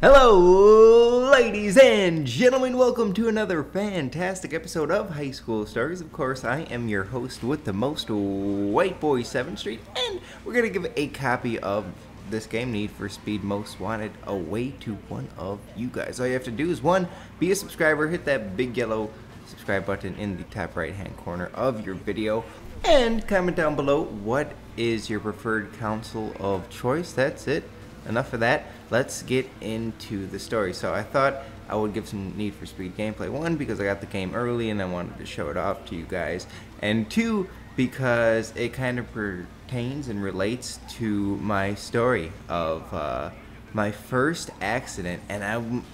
Hello, ladies and gentlemen. Welcome to another fantastic episode of High School Stories. Of course, I am your host with the most, Whiteboy7thst, and we're going to give a copy of this game, Need for Speed Most Wanted, away to one of you guys. All you have to do is, one, be a subscriber, hit that big yellow subscribe button in the top right-hand corner of your video, and comment down below what is your preferred console of choice. That's it. Enough of that. Let's get into the story. So I thought I would give some Need for Speed gameplay. One, because I got the game early and I wanted to show it off to you guys. And two, because it kind of pertains and relates to my story of my first accident. And I'm,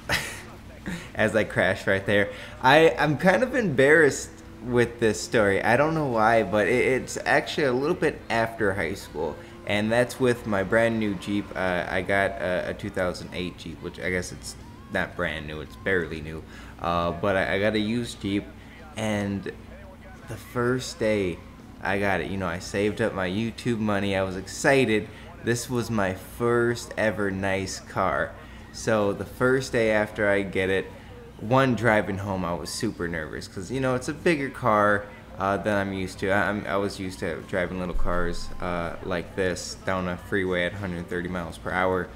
as I crashed right there, I'm kind of embarrassed with this story. I don't know why, but it's actually a little bit after high school. And that's with my brand new Jeep. I got a 2008 Jeep, which I guess it's not brand new, it's barely new. But I got a used Jeep, and the first day I got it, I saved up my YouTube money. I was excited. This was my first ever nice car. So the first day after I get it, driving home, I was super nervous because, it's a bigger car than I'm used to. I was used to driving little cars like this down a freeway at 130 miles per hour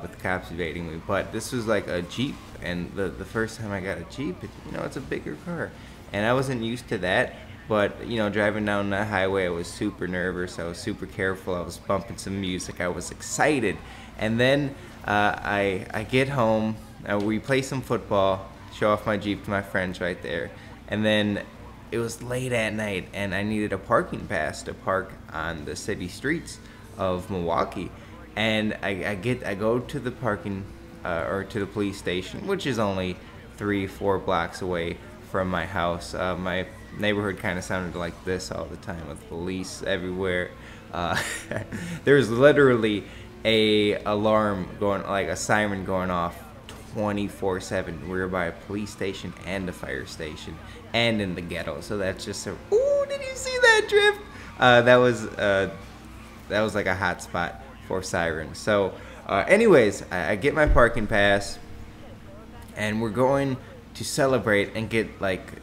with the cops evading me. But this was like a Jeep, and the first time I got a Jeep, it's a bigger car. And I wasn't used to that, but, driving down the highway, I was super nervous. I was super careful. I was bumping some music. I was excited. And then I get home, we play some football, show off my Jeep to my friends right there. And then it was late at night, and I needed a parking pass to park on the city streets of Milwaukee. And I go to the parking or to the police station, which is only 3-4 blocks away from my house. My neighborhood kind of sounded like this all the time, with police everywhere. There's literally a alarm going, like a siren going off 24/7. We're by a police station and a fire station and in the ghetto, so that's just a ooh, did you see that drift? That was like a hot spot for sirens. So anyways, I get my parking pass, and we're going to celebrate and get like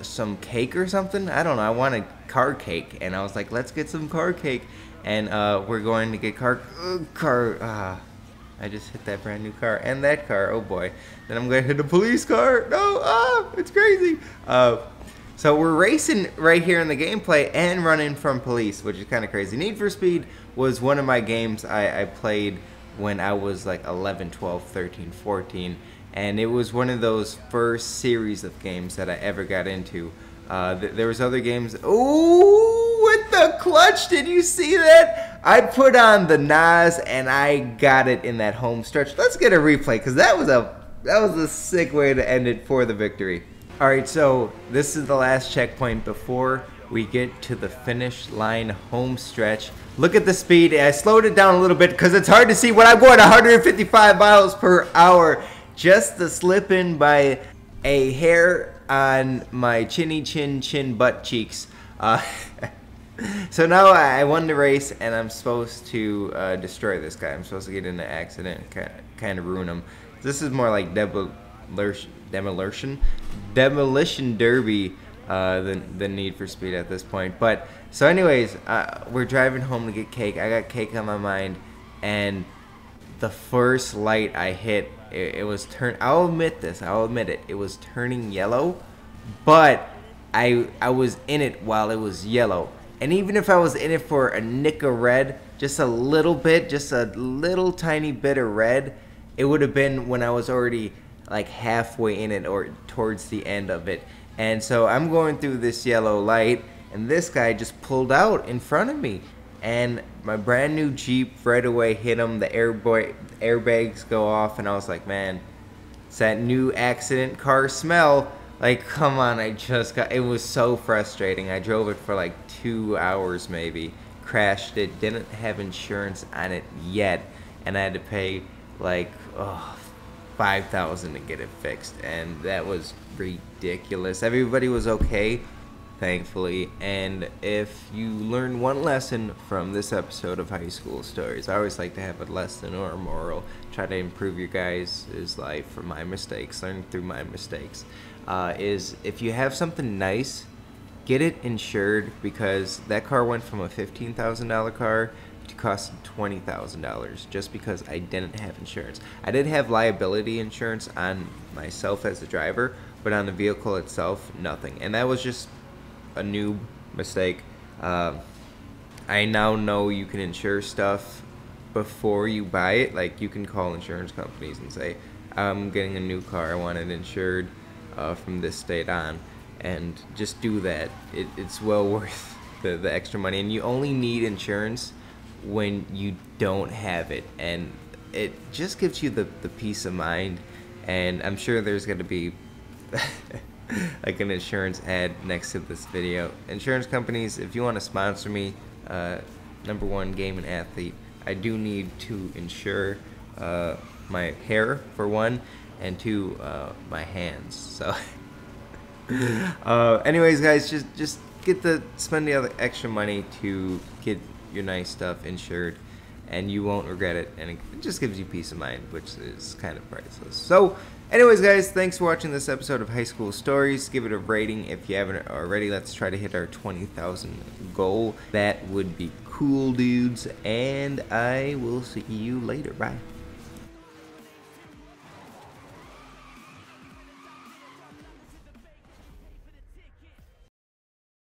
some cake or something. I don't know, I wanted car cake, and I was like, let's get some car cake. And we're going to get I just hit that brand new car and that car. Oh boy. Then I'm going to hit a police car. No, it's crazy. So we're racing right here in the gameplay and running from police, which is kind of crazy. Need for Speed was one of my games I played when I was like 11, 12, 13, 14. And it was one of those first series of games that I ever got into. There was other games. Ooh, with the clutch, did you see that? I put on the Nas and I got it in that home stretch. Let's get a replay, because that was a sick way to end it for the victory. All right, so this is the last checkpoint before we get to the finish line home stretch. Look at the speed. I slowed it down a little bit because it's hard to see when I'm going 155 miles per hour. Just to slip in by a hair on my chin butt cheeks. So now I won the race, and I'm supposed to destroy this guy. I'm supposed to get in an accident and kind of ruin him. This is more like demolition derby than Need for Speed at this point. But so anyways, we're driving home to get cake. I got cake on my mind, and the first light I hit, it was I'll admit it. It was turning yellow, but I was in it while it was yellow. And even if I was in it for a nick of red, just a little bit, just a little tiny bit of red, it would have been when I was already like halfway in it or towards the end of it. And so I'm going through this yellow light, and this guy just pulled out in front of me. And my brand new Jeep right away hit him. The airbags go off, and I was like, man, it's that new accident car smell. Like, come on, it was so frustrating. I drove it for like 2 hours maybe, crashed it, didn't have insurance on it yet, and I had to pay like $5,000 to get it fixed, and that was ridiculous. Everybody was okay, thankfully. And if you learn one lesson from this episode of High School Stories, I always like to have a lesson or a moral, try to improve your guys' life from my mistakes, learn through my mistakes, is if you have something nice, get it insured, because that car went from a $15,000 car to cost $20,000 just because I didn't have insurance. I did have liability insurance on myself as a driver, but on the vehicle itself, nothing. And that was just a noob mistake. I now know you can insure stuff before you buy it. Like, you can call insurance companies and say, I'm getting a new car, I want it insured from this date on, and just do that. It's well worth the extra money. And you only need insurance when you don't have it, and it just gives you the peace of mind. And I'm sure there's going to be like an insurance ad next to this video. Insurance companies, if you want to sponsor me, number one, game and athlete, I do need to insure my hair for one, and two, my hands. So anyways, guys, just spend the other extra money to get your nice stuff insured, and you won't regret it, and it just gives you peace of mind, which is kind of priceless. So anyways, guys, thanks for watching this episode of High School Stories. Give it a rating if you haven't already. Let's try to hit our 20,000 goal. That would be cool, dudes, and I will see you later. Bye.